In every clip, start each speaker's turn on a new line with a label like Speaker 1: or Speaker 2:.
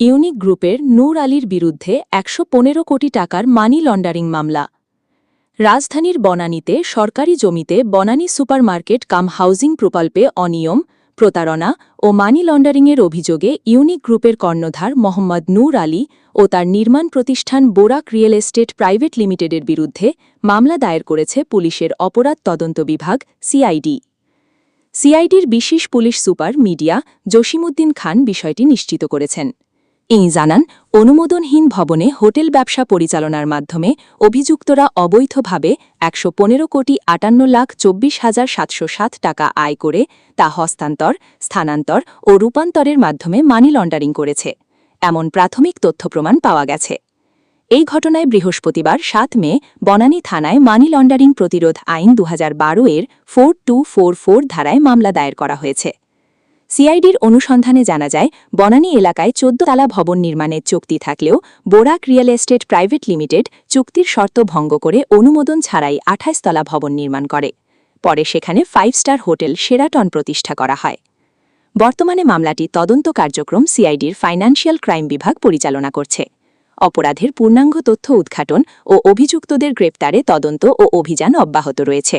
Speaker 1: Unique গ্রুপের নূর আলীর বিরুদ্ধে ১১৫ কোটি টাকার মানি লন্ডারিং মামলা। রাজধানীর বনানীতে সরকারি জমিতে বনানী সুপারমার্কেট কাম হাউজিং প্রকল্পে অনিয়ম, প্রতারণা ও মানি লন্ডারিংয়ের অভিযোগে ইউনিক গ্রুপের কর্ণধার মোহাম্মদ নূর আলী ও তার নির্মাণ প্রতিষ্ঠান বোরাক রিয়েল এস্টেট প্রাইভেট লিমিটেডের বিরুদ্ধে মামলা দায়ের করেছে পুলিশের অপরাধ তদন্ত বিভাগ সিআইডি। সিআইডির বিশেষ পুলিশ সুপার মিডিয়া জসিমউদ্দিন খান বিষয়টি নিশ্চিত করেছেন। ইনি জানান, অনুমোদনহীন ভবনে হোটেল ব্যবসা পরিচালনার মাধ্যমে অভিযুক্তরা অবৈধভাবে ১১৫,৫৪,২৪,৭০৭ টাকা আয় করে তা হস্তান্তর, স্থানান্তর ও রূপান্তরের মাধ্যমে মানি লন্ডারিং করেছে, এমন প্রাথমিক তথ্য প্রমাণ পাওয়া গেছে। এই ঘটনায় বৃহস্পতিবার ৭ মে বনানী থানায় মানি লন্ডারিং প্রতিরোধ আইন ২০১২-এর 4244 ধারায় মামলা দায়ের করা হয়েছে। সিআইডির অনুসন্ধানে জানা যায়, বনানী এলাকায় ১৪ তলা ভবন নির্মাণের চুক্তি থাকলেও বোরাক রিয়েল এস্টেট প্রাইভেট লিমিটেড চুক্তির শর্ত ভঙ্গ করে অনুমোদন ছাড়াই ২৮ তলা ভবন নির্মাণ করে। পরে সেখানে 5 স্টার হোটেল শেরাটন প্রতিষ্ঠা করা হয়। বর্তমানে মামলাটি তদন্ত কার্যক্রম সিআইডির ফাইন্যান্সিয়াল ক্রাইম বিভাগ পরিচালনা করছে। অপরাধের পূর্ণাঙ্গ তথ্য উদ্ঘাটন ও অভিযুক্তদের গ্রেপ্তারে তদন্ত ও অভিযান অব্যাহত রয়েছে।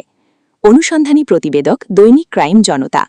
Speaker 1: অনুসন্ধানী প্রতিবেদক, দৈনিক ক্রাইম জনতা।